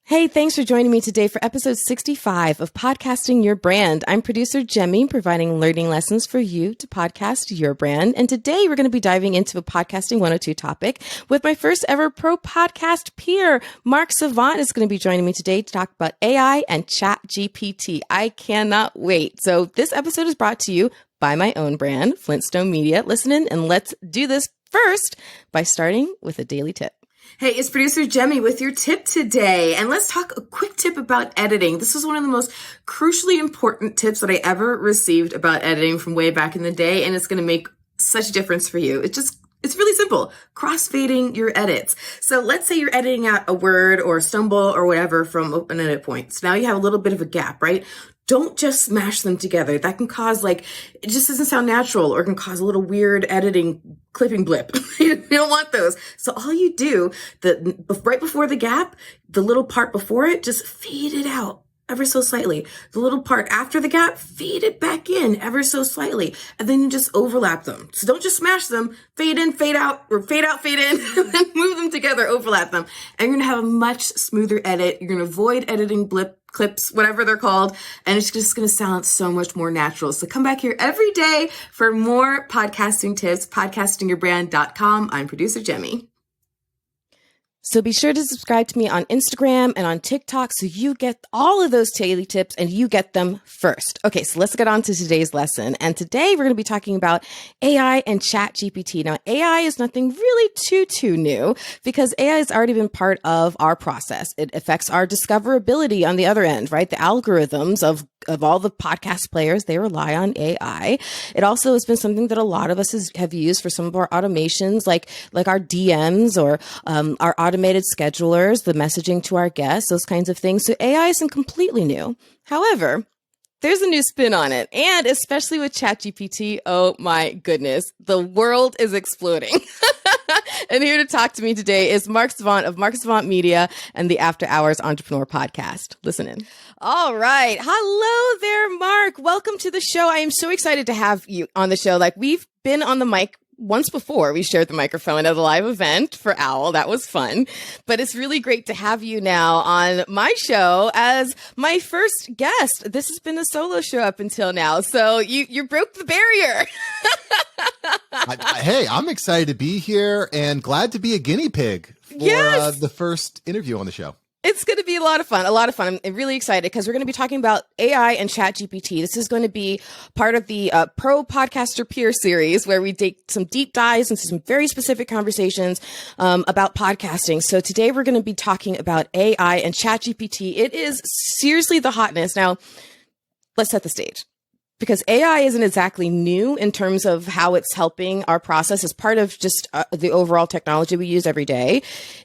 Hey, thanks for joining me today for episode 65 of Podcasting Your Brand. I'm producer Jaime, providing learning lessons for you to podcast your brand. And today we're going to be diving into a Podcasting 102 topic with my first ever pro podcast peer. Mark Savant is going to be joining me today to talk about AI and ChatGPT. I cannot wait. So this episode is brought to you by my own brand, Flintstone Media. Listen in and let's do this first by starting with a daily tip. Hey, it's producer Jaime with your tip today. And let's talk a quick tip about editing. This is one of the most crucially important tips that I ever received about editing from way back in the day. And it's going to make such a difference for you. It's really simple. Crossfading your edits. So let's say you're editing out a word or a stumble or whatever from an edit point. So now you have a little bit of a gap, right? Don't just smash them together. That can cause it just doesn't sound natural, or it can cause a little weird editing clipping blip. You don't want those. So all you do, right before the gap, the little part before it, just fade it out ever so slightly. The little part after the gap, fade it back in ever so slightly. And then you just overlap them. So don't just smash them, fade in, fade out, or fade out, fade in, and then move them together, overlap them. And you're going to have a much smoother edit. You're going to avoid editing clips, whatever they're called, and it's just going to sound so much more natural. So come back here every day for more podcasting tips, podcastingyourbrand.com. I'm producer Jaime. So be sure to subscribe to me on Instagram and on TikTok so you get all of those daily tips and you get them first. Okay, so let's get on to today's lesson. And today we're going to be talking about AI and ChatGPT. Now, AI is nothing really too new because AI has already been part of our process. It affects our discoverability on the other end, right? The algorithms of all the podcast players, they rely on AI. It also has been something that a lot of us have used for some of our automations, like our DMs or our automated schedulers, the messaging to our guests, those kinds of things. So AI isn't completely new. However, there's a new spin on it. And especially with ChatGPT, oh my goodness, the world is exploding. And here to talk to me today is Mark Savant of Mark Savant Media and the After Hours Entrepreneur Podcast. Listen in. All right. Hello there, Mark. Welcome to the show. I am so excited to have you on the show. We've been on the mic once before. We shared the microphone at a live event for OWL. That was fun. But it's really great to have you now on my show as my first guest. This has been a solo show up until now. So you broke the barrier. Hey, I'm excited to be here and glad to be a guinea pig for the first interview on the show. It's going to be a lot of fun. I'm really excited because we're going to be talking about AI and ChatGPT. This is going to be part of the Pro Podcaster Peer series where we take some deep dives into some very specific conversations about podcasting. So today we're going to be talking about AI and ChatGPT. It is seriously the hotness. Now, let's set the stage. Because AI isn't exactly new in terms of how it's helping our process as part of just the overall technology we use every day.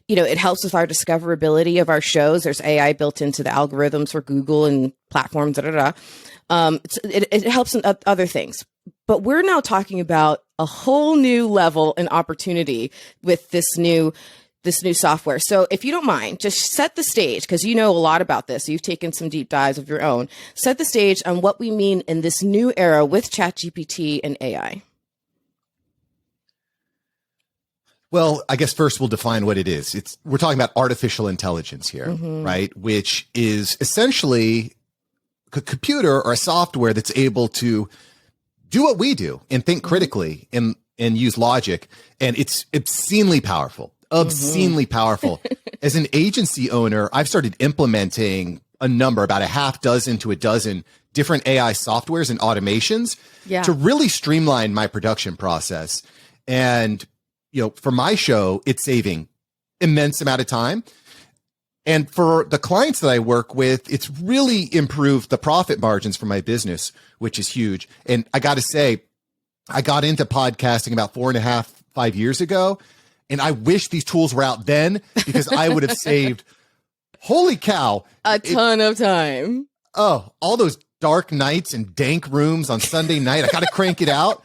You know, it helps with our discoverability of our shows. There's AI built into the algorithms for Google and platforms, it helps in other things. But we're now talking about a whole new level and opportunity with this new software. So if you don't mind, just set the stage, because you know a lot about this. You've taken some deep dives of your own. Set the stage on what we mean in this new era with ChatGPT and AI. Well, I guess first we'll define what it is. We're talking about artificial intelligence here, right? Which is essentially a computer or a software that's able to do what we do and think critically and use logic. And it's obscenely powerful. Powerful. As an agency owner, I've started implementing about a half dozen to a dozen different AI softwares and automations to really streamline my production process. And, for my show, it's saving immense amount of time. And for the clients that I work with, it's really improved the profit margins for my business, which is huge. And I got to say, I got into podcasting about 4.5-5 years ago. And I wish these tools were out then, because I would have saved, holy cow, a ton of time. Oh, all those dark nights and dank rooms on Sunday night. I got to crank it out.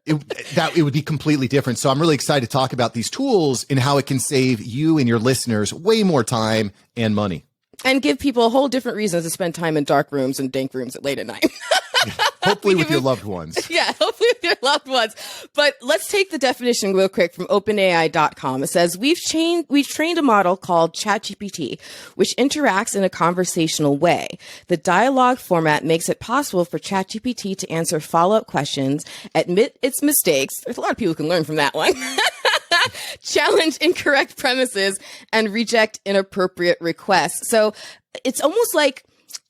It would be completely different. So I'm really excited to talk about these tools and how it can save you and your listeners way more time and money. And give people a whole different reasons to spend time in dark rooms and dank rooms late at night. Hopefully with your loved ones. Yeah, hopefully with their loved ones. But let's take the definition real quick from OpenAI.com. It says, we've trained a model called ChatGPT, which interacts in a conversational way. The dialogue format makes it possible for ChatGPT to answer follow-up questions, admit its mistakes. There's a lot of people who can learn from that one. Challenge incorrect premises and reject inappropriate requests. So it's almost like,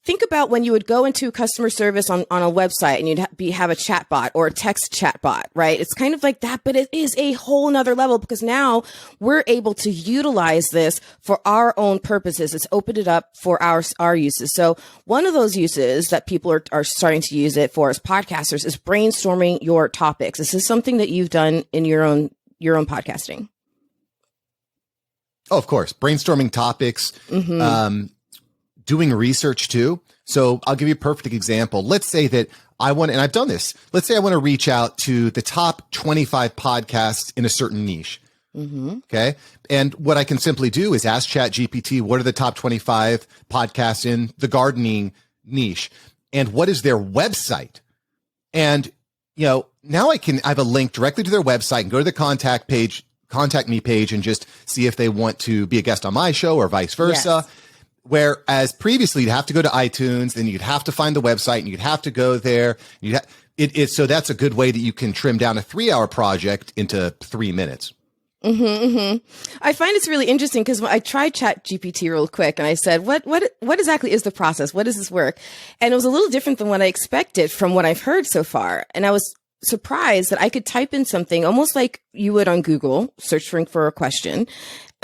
think about when you would go into customer service on a website and you'd have a chatbot or a text chatbot, right? It's kind of like that, but it is a whole nother level because now we're able to utilize this for our own purposes. It's opened it up for our uses. So one of those uses that people are starting to use it for as podcasters is brainstorming your topics. This is something that you've done in your own podcasting. Oh, of course. Brainstorming topics, doing research too. So I'll give you a perfect example. Let's say that I want, and I've done this. Let's say I want to reach out to the top 25 podcasts in a certain niche. Okay. And what I can simply do is ask ChatGPT, what are the top 25 podcasts in the gardening niche? And what is their website? And, now I have a link directly to their website and go to the contact me page and just see if they want to be a guest on my show or vice versa. Yes. Whereas previously you'd have to go to iTunes, then you'd have to find the website and you'd have to go there. So that's a good way that you can trim down a 3-hour project into 3 minutes. I find it's really interesting because I tried ChatGPT real quick and I said, what exactly is the process? What does this work? And it was a little different than what I expected from what I've heard so far. And I was surprised that I could type in something almost like you would on Google, searching for a question,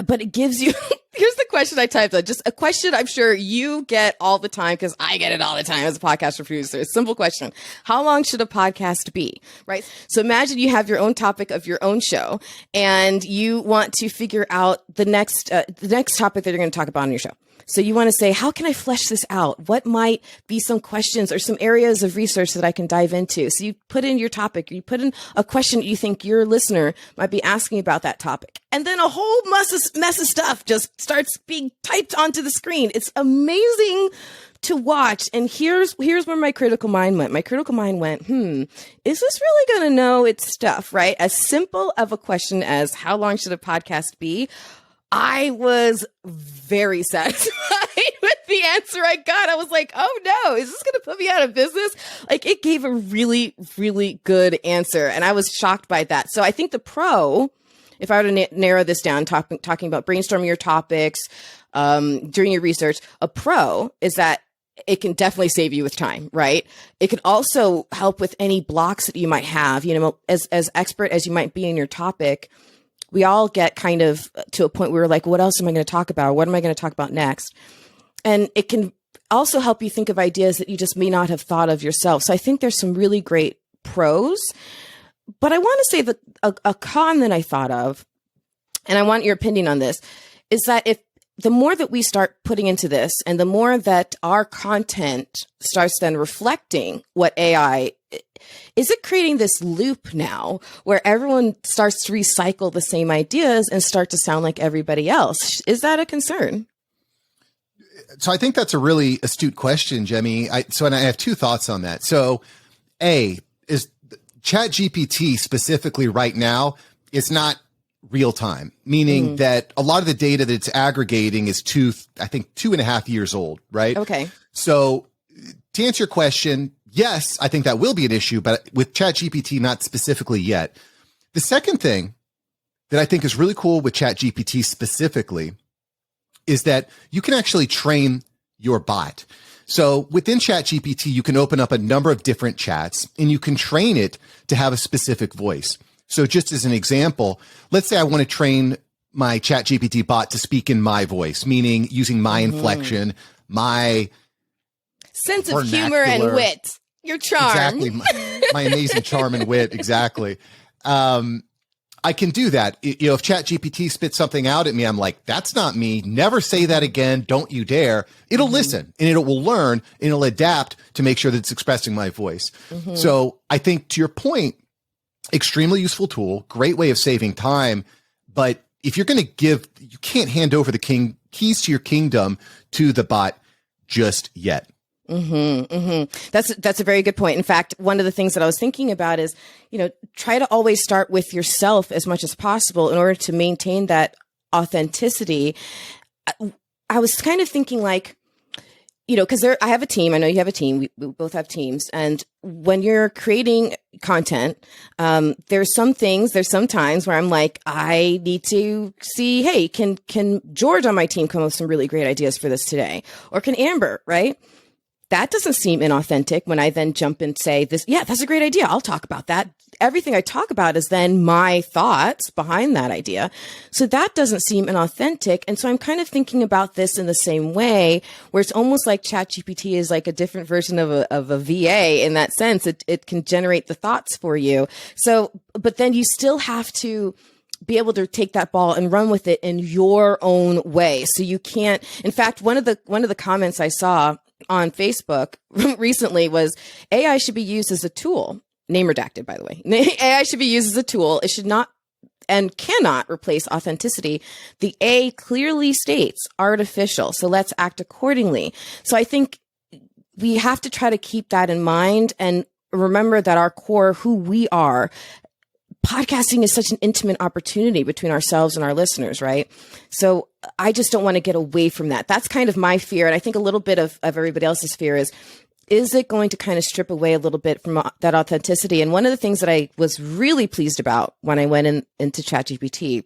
but it gives you, here's the question I typed on, just a question I'm sure you get all the time because I get it all the time as a podcast producer. A simple question. How long should a podcast be? Right? So imagine you have your own topic of your own show and you want to figure out the next topic that you're going to talk about on your show. So you want to say, how can I flesh this out? What might be some questions or some areas of research that I can dive into? So you put in your topic, you put in a question you think your listener might be asking about that topic. And then a whole mess of stuff just starts being typed onto the screen. It's amazing to watch. And here's where my critical mind went. My critical mind went, is this really going to know its stuff, right? As simple of a question as how long should a podcast be? I was very satisfied with the answer I got. I was like, oh no, is this going to put me out of business? Like it gave a really, really good answer. And I was shocked by that. So I think the pro, if I were to narrow this down, talking about brainstorming your topics, during your research, a pro is that it can definitely save you with time, right? It can also help with any blocks that you might have, as expert as you might be in your topic. We all get kind of to a point where we're like, what else am I going to talk about? What am I going to talk about next? And it can also help you think of ideas that you just may not have thought of yourself. So I think there's some really great pros, but I want to say that a con that I thought of, and I want your opinion on this, is that if the more that we start putting into this and the more that our content starts then reflecting what AI is, it creating this loop now where everyone starts to recycle the same ideas and start to sound like everybody else? Is that a concern? So I think that's a really astute question, Jaime. And I have two thoughts on that. So A, is ChatGPT specifically right now, it's not real time, meaning that a lot of the data that it's aggregating is 2.5 years old, right? Okay. So to answer your question, yes, I think that will be an issue, but with ChatGPT, not specifically yet. The second thing that I think is really cool with ChatGPT specifically is that you can actually train your bot. So within ChatGPT, you can open up a number of different chats and you can train it to have a specific voice. So just as an example, let's say I want to train my ChatGPT bot to speak in my voice, meaning using my inflection, my sense of humor and wit, your charm. Exactly. My amazing charm and wit. Exactly. I can do that. If ChatGPT spits something out at me, I'm like, that's not me. Never say that again. Don't you dare. It'll listen and it will learn and it'll adapt to make sure that it's expressing my voice. So I think to your point, extremely useful tool, great way of saving time. But if you're going to you can't hand over the keys to your kingdom to the bot just yet. That's a very good point. In fact, one of the things that I was thinking about is, try to always start with yourself as much as possible in order to maintain that authenticity. I was kind of thinking like, because I have a team. I know you have a team. We both have teams. And when you're creating content, there's some times where I'm like, I need to see, hey, can George on my team come up with some really great ideas for this today? Or can Amber, right? That doesn't seem inauthentic when I then jump and say this, yeah, that's a great idea. I'll talk about that. Everything I talk about is then my thoughts behind that idea. So that doesn't seem inauthentic. And so I'm kind of thinking about this in the same way, where it's almost like ChatGPT is like a different version of a VA in that sense. It can generate the thoughts for you. So, but then you still have to be able to take that ball and run with it in your own way. So you can't, in fact, one of the comments I saw on Facebook recently was AI should be used as a tool. Name redacted, by the way. AI should be used as a tool. It should not and cannot replace authenticity. The A clearly states artificial. So let's act accordingly. So I think we have to try to keep that in mind and remember that our core, who we are, podcasting is such an intimate opportunity between ourselves and our listeners, right? So I just don't want to get away from that. That's kind of my fear. And I think a little bit of everybody else's fear is it going to kind of strip away a little bit from that authenticity? And one of the things that I was really pleased about when I went into ChatGPT,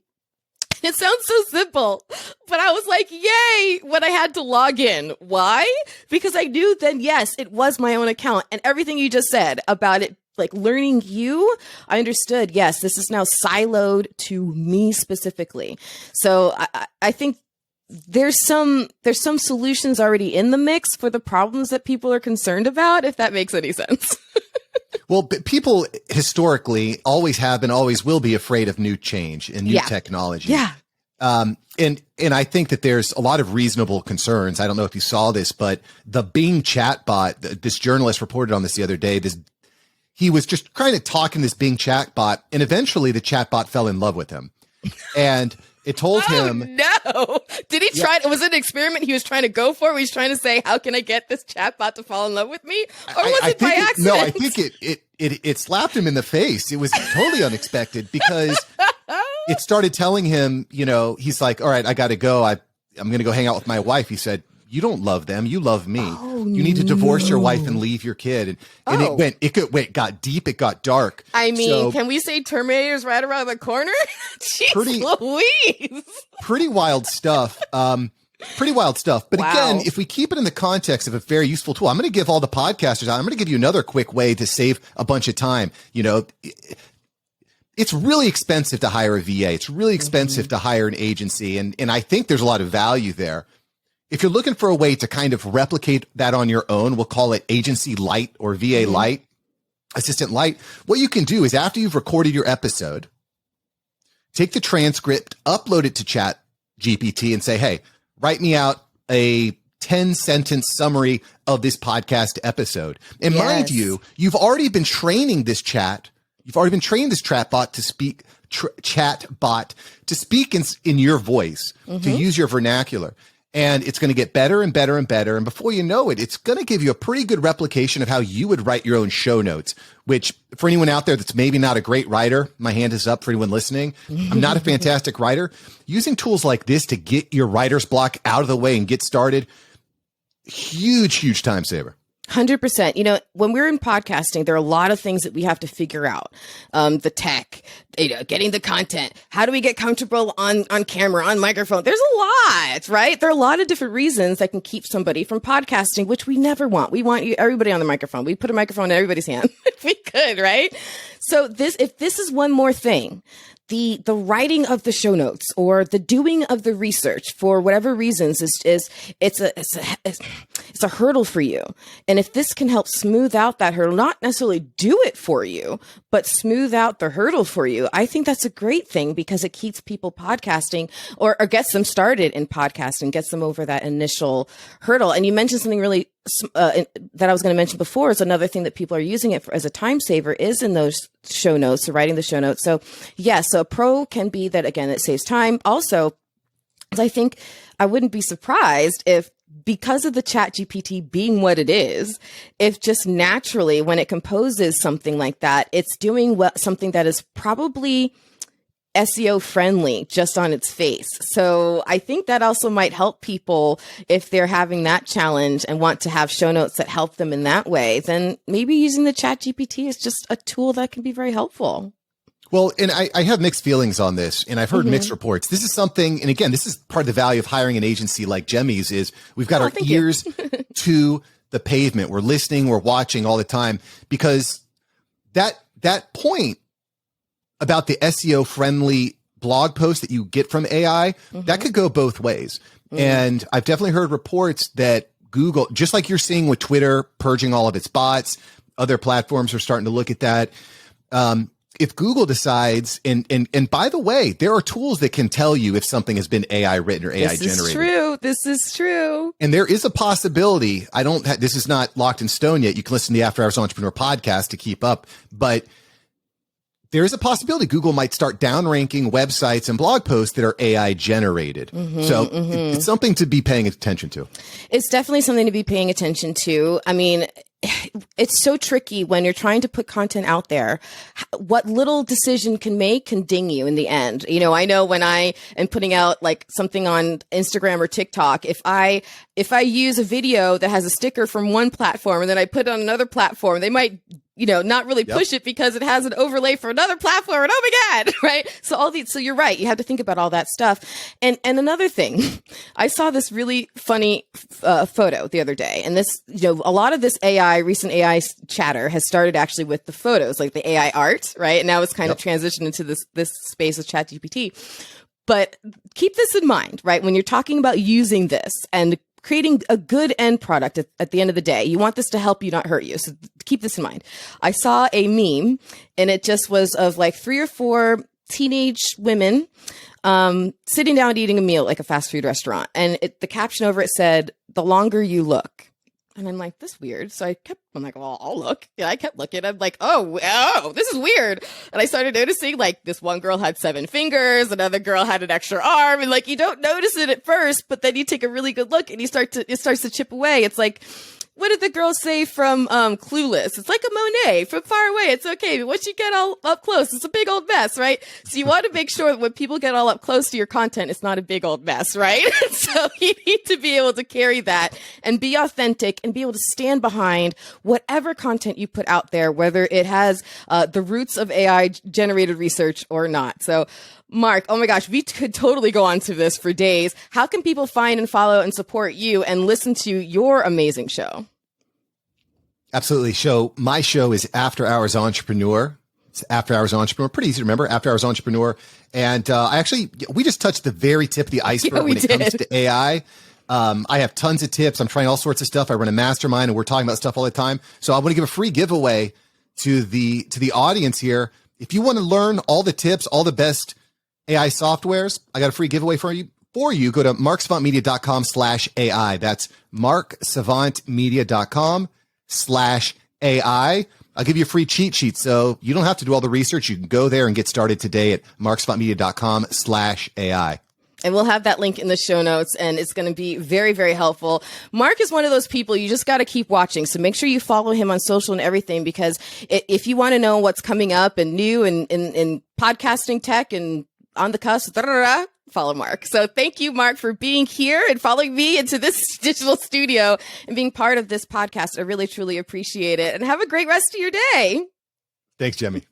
it sounds so simple, but I was like, yay, when I had to log in. Why? Because I knew then, yes, it was my own account, and everything you just said about it, like learning you, I understood, yes, this is now siloed to me specifically. So I think there's some solutions already in the mix for the problems that people are concerned about, if that makes any sense. Well, people historically always have been, always will be afraid of new change and new technology. Yeah. And I think that there's a lot of reasonable concerns. I don't know if you saw this, but the Bing chatbot, this journalist reported on this the other day, he was just kind of talking this Bing chatbot, and eventually the chatbot fell in love with him. And it told him, no, did he try? Was it an experiment he was trying to go for? He was trying to say, how can I get this chatbot to fall in love with me? Or was it by accident? No, I think it slapped him in the face. It was totally unexpected because it started telling him, he's like, all right, I got to go. I'm going to go hang out with my wife. He said, you don't love them. You love me. Oh, you need to divorce your wife and leave your kid. And it got deep. It got dark. I mean, can we say Terminator's right around the corner? Jeez Louise. Pretty wild stuff. But again, if we keep it in the context of a very useful tool, I'm going to give all the podcasters, I'm going to give you another quick way to save a bunch of time. It's really expensive to hire a VA. It's really expensive to hire an agency. And I think there's a lot of value there. If you're looking for a way to kind of replicate that on your own, we'll call it agency light or VA light, assistant light. What you can do is after you've recorded your episode, take the transcript, upload it to ChatGPT and say, hey, write me out a 10-sentence summary of this podcast episode. And mind you, you've already been training this chat. You've already been training this chatbot to speak in your voice, to use your vernacular. And it's going to get better and better and better. And before you know it, it's going to give you a pretty good replication of how you would write your own show notes, which for anyone out there that's maybe not a great writer, my hand is up for anyone listening. I'm not a fantastic writer. Using tools like this to get your writer's block out of the way and get started, huge time saver. 100%. When we're in podcasting, there are a lot of things that we have to figure out. The tech, getting the content. How do we get comfortable on camera, on microphone? There's a lot, right? There are a lot of different reasons that can keep somebody from podcasting, which we never want. We want everybody on the microphone. We put a microphone in everybody's hand if we could, right? So if this is one more thing, the writing of the show notes or the doing of the research for whatever reasons it's a hurdle for you. And if this can help smooth out that hurdle, not necessarily do it for you, but smooth out the hurdle for you, I think that's a great thing because it keeps people podcasting or gets them started in podcasting, gets them over that initial hurdle. And you mentioned something really that I was going to mention before is another thing that people are using it for as a time saver is in those show notes, so writing the show notes. So so a pro can be that, again, it saves time. Also, I think I wouldn't be surprised if because of the ChatGPT being what it is, if just naturally when it composes something like that, it's doing something that is probably SEO friendly just on its face. So I think that also might help people if they're having that challenge and want to have show notes that help them in that way. Then maybe using the ChatGPT is just a tool that can be very helpful. Well, and I have mixed feelings on this, and I've heard mixed reports. This is something, and again, this is part of the value of hiring an agency like Jaime's is we've got our ears to the pavement. We're listening, we're watching all the time, because that point about the SEO friendly blog post that you get from AI, that could go both ways. And I've definitely heard reports that Google, just like you're seeing with Twitter purging all of its bots, other platforms are starting to look at that. If Google decides, and by the way, there are tools that can tell you if something has been AI written or AI generated. This is true. And there is a possibility. This is not locked in stone yet. You can listen to the After Hours Entrepreneur podcast to keep up, but there is a possibility Google might start downranking websites and blog posts that are AI generated. It's something to be paying attention to. It's definitely something to be paying attention to. I mean, it's so tricky when you're trying to put content out there. What little decision can ding you in the end. You know, I know when I am putting out like something on Instagram or TikTok, if I use a video that has a sticker from one platform and then I put it on another platform, they might, not really push it because it has an overlay for another platform. And oh my God, right? So you're right. You have to think about all that stuff. And another thing, I saw this really funny photo the other day. And this, a lot of this recent AI chatter has started actually with the photos, like the AI art, right? And now it's kind of transitioned into this space of ChatGPT. But keep this in mind, right? When you're talking about using this and creating a good end product at the end of the day, you want this to help you, not hurt you. So keep this in mind. I saw a meme and it just was of like 3 or 4 teenage women sitting down eating a meal at like a fast food restaurant. And the caption over it said, "The longer you look." And I'm like, this is weird. So I'm like, well, I'll look. And I kept looking. I'm like, oh, this is weird. And I started noticing like this one girl had 7 fingers. Another girl had an extra arm. And like, you don't notice it at first, but then you take a really good look and it starts to chip away. It's like, what did the girl say from Clueless? It's like a Monet from far away. It's okay. But once you get all up close, it's a big old mess, right? So you want to make sure that when people get all up close to your content, it's not a big old mess, right? So you need to be able to carry that and be authentic and be able to stand behind whatever content you put out there, whether it has the roots of AI generated research or not. So Mark, oh my gosh, we could totally go on to this for days. How can people find and follow and support you and listen to your amazing show? Absolutely. So my show is After Hours Entrepreneur. It's After Hours Entrepreneur. Pretty easy to remember, After Hours Entrepreneur. And we just touched the very tip of the iceberg when it comes to AI. I have tons of tips. I'm trying all sorts of stuff. I run a mastermind and we're talking about stuff all the time. So I want to give a free giveaway to the audience here. If you want to learn all the tips, all the best AI softwares, I got a free giveaway for you. Go to marksavantmedia.com/AI. That's marksavantmedia.com/AI. I'll give you a free cheat sheet. So you don't have to do all the research. You can go there and get started today at marksavantmedia.com/AI. And we'll have that link in the show notes, and it's going to be very, very helpful. Mark is one of those people you just got to keep watching. So make sure you follow him on social and everything, because if you want to know what's coming up and new in podcasting tech and on the cusp, follow Mark. So thank you, Mark, for being here and following me into this digital studio and being part of this podcast. I really, truly appreciate it. And have a great rest of your day. Thanks, Jaime.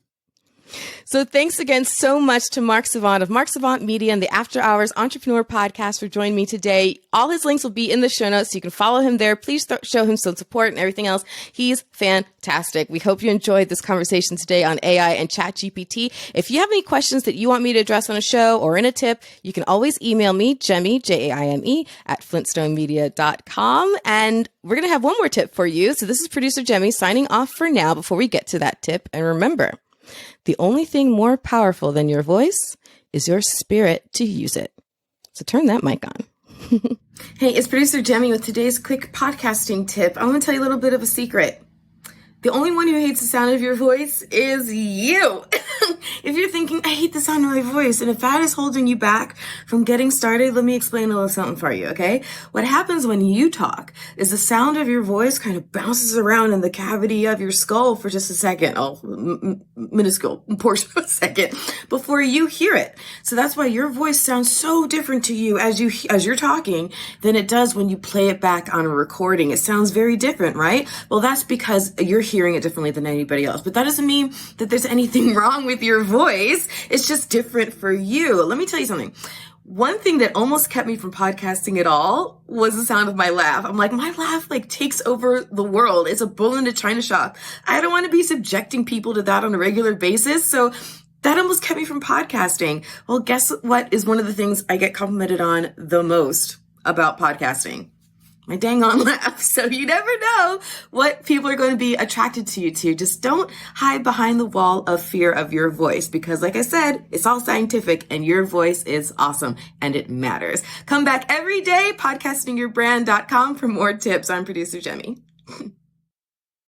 So thanks again so much to Mark Savant of Mark Savant Media and the After Hours Entrepreneur Podcast for joining me today. All his links will be in the show notes, so you can follow him there. Please show him some support and everything else. He's fantastic. We hope you enjoyed this conversation today on AI and ChatGPT. If you have any questions that you want me to address on a show or in a tip, you can always email me, Jaime, Jaime, at flintstonemedia.com. And we're going to have one more tip for you. So this is producer Jaime signing off for now before we get to that tip. And remember, the only thing more powerful than your voice is your spirit to use it. So turn that mic on. Hey, it's producer Jaime with today's quick podcasting tip. I want to tell you a little bit of a secret. The only one who hates the sound of your voice is you. if you're thinking, I hate the sound of my voice, and if that is holding you back from getting started, let me explain a little something for you, okay? What happens when you talk is the sound of your voice kind of bounces around in the cavity of your skull for just a second, minuscule portion of a second, before you hear it. So that's why your voice sounds so different to you as you're talking than it does when you play it back on a recording. It sounds very different, right? Well, that's because you're hearing it differently than anybody else. But that doesn't mean that there's anything wrong with your voice. It's just different for you. Let me tell you something. One thing that almost kept me from podcasting at all was the sound of my laugh. I'm like, my laugh takes over the world. It's a bull in a china shop. I don't want to be subjecting people to that on a regular basis. So that almost kept me from podcasting. Well, guess what is one of the things I get complimented on the most about podcasting? My dang on laugh. So you never know what people are going to be attracted to you to. Just don't hide behind the wall of fear of your voice, because like I said, it's all scientific and your voice is awesome and it matters. Come back every day, podcastingyourbrand.com for more tips. I'm producer Jaime.